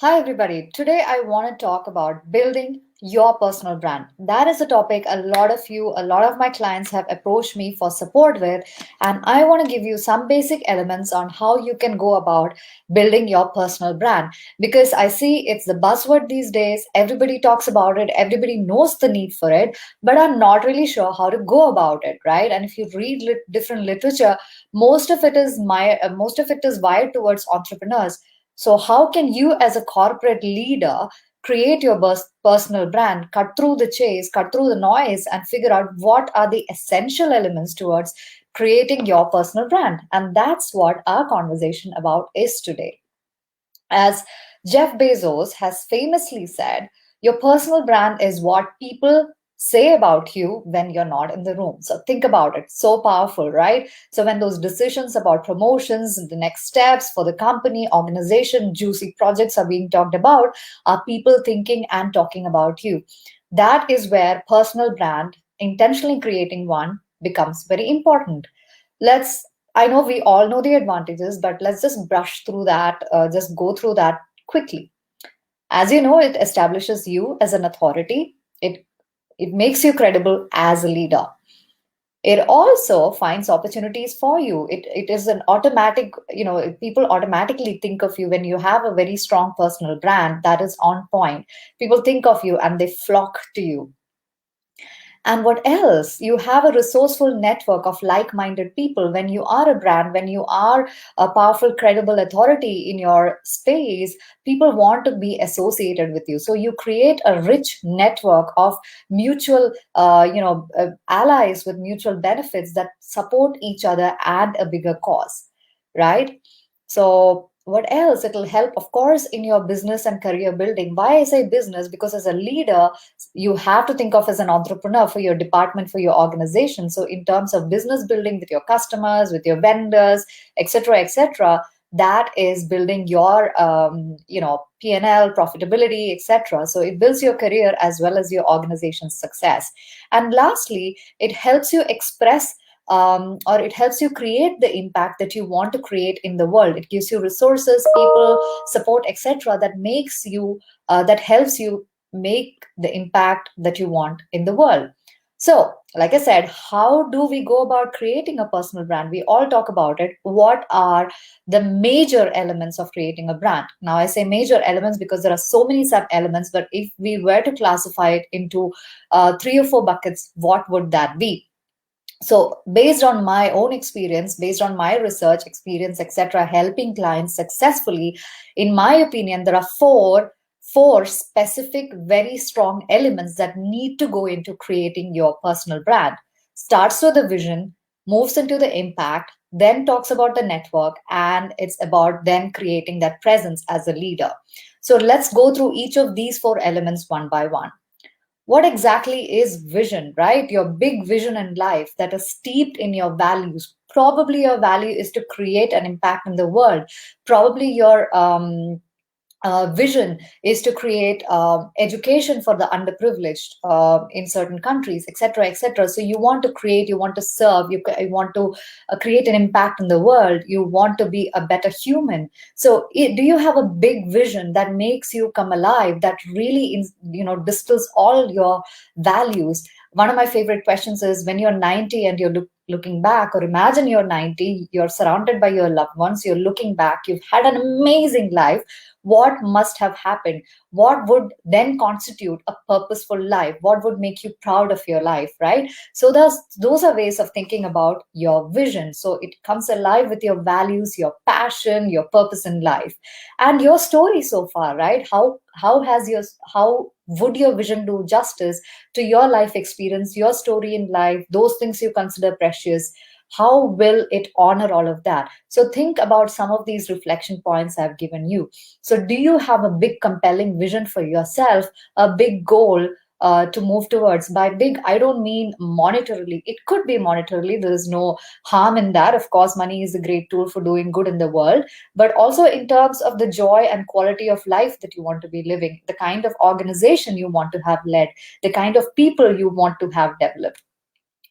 Hi, everybody. Today, I want to talk about building your personal brand. That is a topic a lot of my clients have approached me for support with, and I want to give you some basic elements on how you can go about building your personal brand because I see it's the buzzword these days. Everybody talks about it, everybody knows the need for it, but are not really sure how to go about it, right? And if you read different literature, most of it is wired towards entrepreneurs. So, how can you, as a corporate leader, create your personal brand, cut through the chase, cut through the noise, and figure out what are the essential elements towards creating your personal brand? And that's what our conversation about is today. As Jeff Bezos has famously said, your personal brand is what people say about you when you're not in the room. So think about it. So powerful, right? So when those decisions about promotions, the next steps for the company, organization, juicy projects are being talked about, are people thinking and talking about you? That is where personal brand, intentionally creating one, becomes very important. Let's I know we all know the advantages, but let's just brush through that, just go through that quickly. As you know, it establishes you as an authority. It makes you credible as a leader. It also finds opportunities for you. It is an automatic, people automatically think of you when you have a very strong personal brand that is on point. People think of you and they flock to you. And what else? You have a resourceful network of like minded people. When you are a brand, when you are a powerful, credible authority in your space, people want to be associated with you. So you create a rich network of mutual, allies with mutual benefits that support each other and a bigger cause, right? So, what else? It'll help, of course, in your business and career building. Why I say business? Because as a leader, you have to think of as an entrepreneur for your department, for your organization. So in terms of business building with your customers, with your vendors, etc., that is building your P&L profitability, etc. So it builds your career as well as your organization's success. And lastly, it helps you express, or it helps you create the impact that you want to create in the world. It gives you resources, people, support, etc., that helps you make the impact that you want in the world. So, like I said, how do we go about creating a personal brand? We all talk about it. What are the major elements of creating a brand? Now, I say major elements because there are so many sub elements, but if we were to classify it into three or four buckets, what would that be? So based on my own experience, based on my research experience, etc., helping clients successfully, in my opinion, there are four specific, very strong elements that need to go into creating your personal brand. Starts with the vision, moves into the impact, then talks about the network, and it's about then creating that presence as a leader. So let's go through each of these four elements one by one. What exactly is vision, right? Your big vision in life that is steeped in your values. Probably your value is to create an impact in the world. Probably your vision is to create education for the underprivileged in certain countries, etc., etc. So you want to create, you want to serve, you want to create an impact in the world. You want to be a better human. So do you have a big vision that makes you come alive, that really distills all your values? One of my favorite questions is, when you're 90 and you're looking back, or imagine you're 90, you're surrounded by your loved ones, you're looking back, you've had an amazing life. What must have happened? What would then constitute a purposeful life? What would make you proud of your life, right? So those are ways of thinking about your vision. So it comes alive with your values, your passion, your purpose in life, and your story so far, right? How would your vision do justice to your life experience, your story in life, those things you consider precious? How will it honor all of that? So think about some of these reflection points I've given you. So do you have a big compelling vision for yourself, a big goal to move towards? By big, I don't mean monetarily. It could be monetarily. There is no harm in that. Of course, money is a great tool for doing good in the world, but also in terms of the joy and quality of life that you want to be living, the kind of organization you want to have led, the kind of people you want to have developed.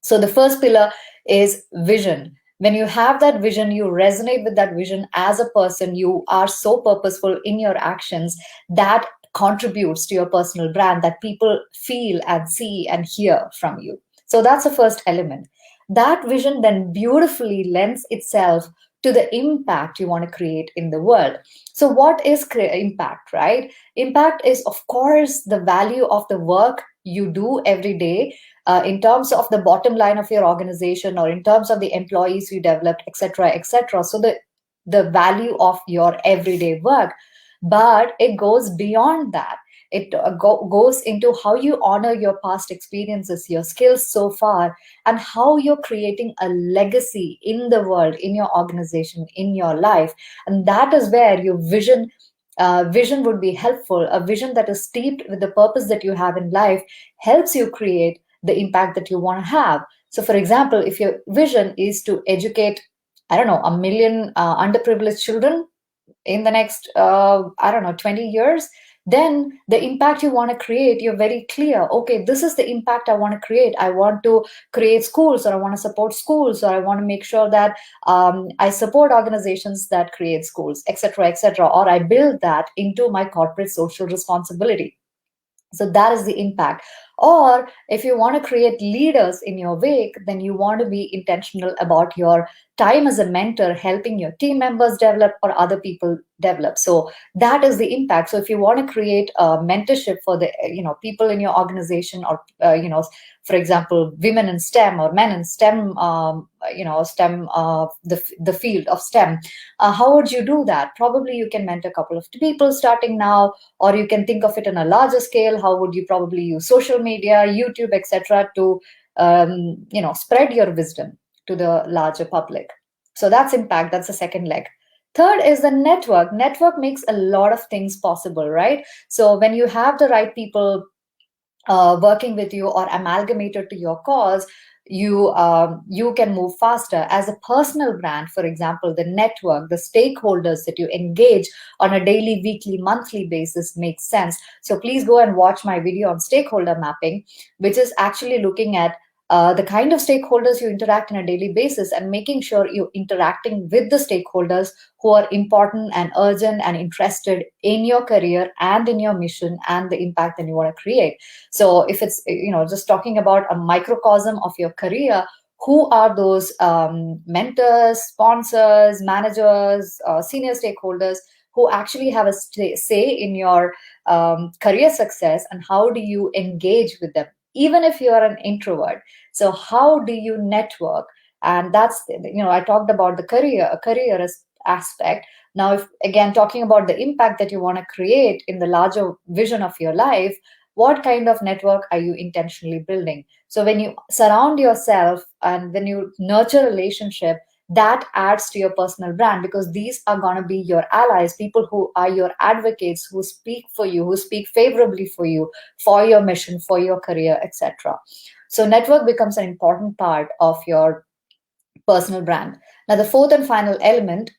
So the first pillar is vision. When you have that vision, you resonate with that vision as a person, you are so purposeful in your actions that contributes to your personal brand, that people feel and see and hear from you. So that's the first element. That vision then beautifully lends itself to the impact you want to create in the world. So what is impact, right? Impact is, of course, the value of the work you do every day, in terms of the bottom line of your organization, or in terms of the employees you developed, etc., etc. So the value of your everyday work. But it goes beyond that. It goes into how you honor your past experiences, your skills so far, and how you're creating a legacy in the world, in your organization, in your life. And that is where your vision would be helpful. A vision that is steeped with the purpose that you have in life helps you create the impact that you want to have. So, for example, if your vision is to educate, I don't know, a million underprivileged children in the next, I don't know, 20 years, then the impact you want to create, you're very clear. Okay, this is the impact I want to create. I want to create schools, or I want to support schools, or I want to make sure that I support organizations that create schools, etc., etc., or I build that into my corporate social responsibility. So that is the impact. Or if you want to create leaders in your wake, then you want to be intentional about your time as a mentor, helping your team members develop or other people develop. So that is the impact. So if you want to create a mentorship for the people in your organization, or for example, women in STEM or men in STEM, STEM, the field of STEM, how would you do that? Probably you can mentor a couple of people starting now, or you can think of it on a larger scale. How would you probably use social media, YouTube, etc., to spread your wisdom to the larger public? So that's impact. That's the second leg. Third is the network. Network makes a lot of things possible, right? So when you have the right people working with you or amalgamated to your cause, you can move faster. As a personal brand, for example, the network, the stakeholders that you engage on a daily, weekly, monthly basis makes sense. So please go and watch my video on stakeholder mapping, which is actually looking at the kind of stakeholders you interact on a daily basis, and making sure you're interacting with the stakeholders who are important and urgent and interested in your career and in your mission and the impact that you want to create. So if it's just talking about a microcosm of your career, who are those mentors, sponsors, managers, senior stakeholders who actually have a say in your career success, and how do you engage with them, even if you are an introvert? So how do you network? And that's, I talked about the career aspect. Now, if again talking about the impact that you want to create in the larger vision of your life, what kind of network are you intentionally building? So when you surround yourself and when you nurture relationship, that adds to your personal brand, because these are going to be your allies, people who are your advocates, who speak for you, who speak favorably for your mission, for your career, etc. So network becomes an important part of your personal brand. Now, the fourth and final element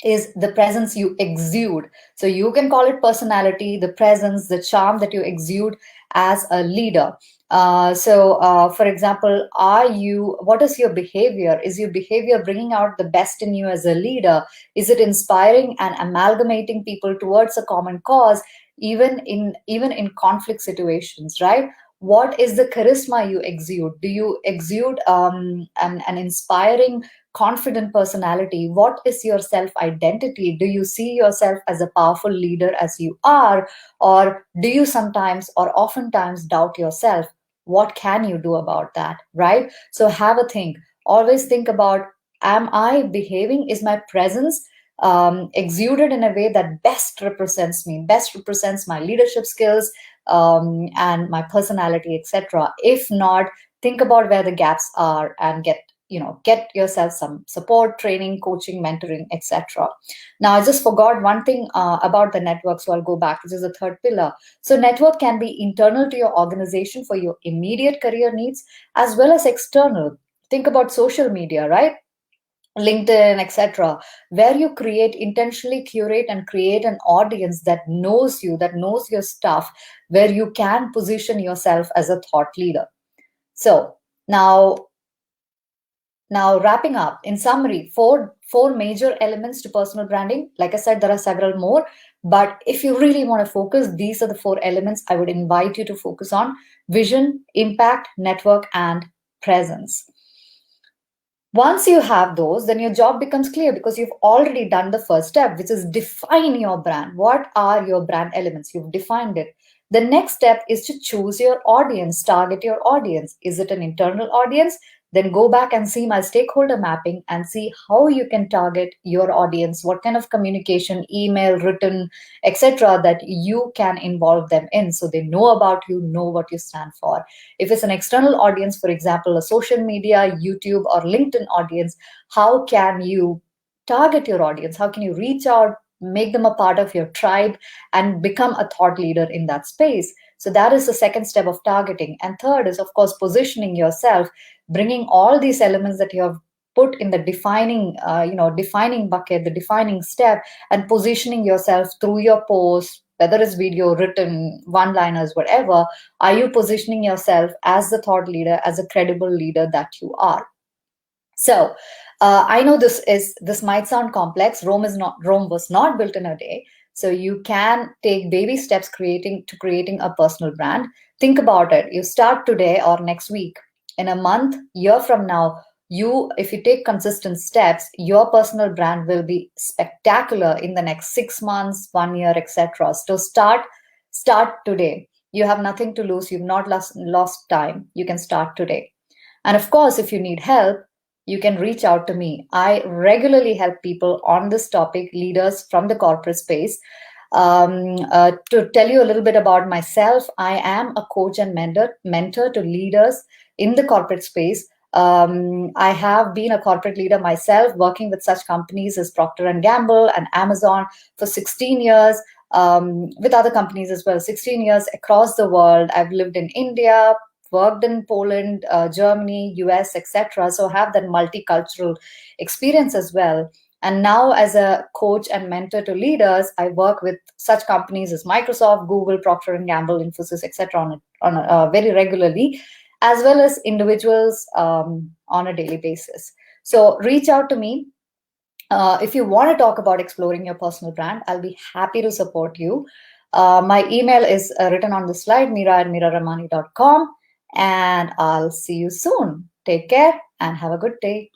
is the presence you exude. So you can call it personality, the presence, the charm that you exude as a leader. For example, what is your behavior? Is your behavior bringing out the best in you as a leader? Is it inspiring and amalgamating people towards a common cause, even in conflict situations, right? What is the charisma you exude? Do you exude an inspiring, confident personality? What is your self identity? Do you see yourself as a powerful leader as you are? Or do you sometimes or oftentimes doubt yourself? What can you do about that, right? So have a think. Always think about, am I behaving? Is my presence exuded in a way that best represents me, best represents my leadership skills and my personality, etc.? If not, think about where the gaps are and get yourself some support, training, coaching, mentoring, etc. Now, I just forgot one thing about the network, so I'll go back, which is the third pillar. So network can be internal to your organization for your immediate career needs, as well as external. Think about social media, right? LinkedIn, etc., where you intentionally curate and create an audience that knows you, that knows your stuff, where you can position yourself as a thought leader. So now, Now, wrapping up, in summary, four major elements to personal branding. Like I said, there are several more, but if you really want to focus, these are the four elements I would invite you to focus on: vision, impact, network, and presence. Once you have those, then your job becomes clear because you've already done the first step, which is define your brand. What are your brand elements? You've defined it. The next step is to choose your audience, target your audience. Is it an internal audience? Then go back and see my stakeholder mapping and see how you can target your audience, what kind of communication, email, written, etc., that you can involve them in so they know about you, know what you stand for. If it's an external audience, for example, a social media, YouTube, or LinkedIn audience, how can you target your audience? How can you reach out, make them a part of your tribe, and become a thought leader in that space? So that is the second step of targeting. And third is, of course, positioning yourself, bringing all these elements that you have put in the defining bucket, the defining step, and positioning yourself through your posts, whether it's video, written, one-liners, whatever. Are you positioning yourself as the thought leader, as a credible leader that you are? So I know this might sound complex. Rome was not built in a day. So you can take baby steps creating a personal brand. Think about it. You start today or next week. In a month, year from now, if you take consistent steps, your personal brand will be spectacular in the next 6 months, 1 year, etc. So start today. You have nothing to lose. You've not lost time. You can start today. And of course, if you need help, you can reach out to me. I regularly help people on this topic, leaders from the corporate space. To tell you a little bit about myself, I am a coach and mentor to leaders in the corporate space. I have been a corporate leader myself, working with such companies as Procter and Gamble and Amazon for 16 years, with other companies as well, 16 years across the world. I've lived in India, worked in Poland, Germany, US, etc. So have that multicultural experience as well. And now, as a coach and mentor to leaders, I work with such companies as Microsoft, Google, Procter and Gamble, Infosys, etc. Very regularly, as well as individuals on a daily basis. So reach out to me. If you want to talk about exploring your personal brand, I'll be happy to support you. My email is written on the slide, meera@meeraremani.com. And I'll see you soon. Take care and have a good day.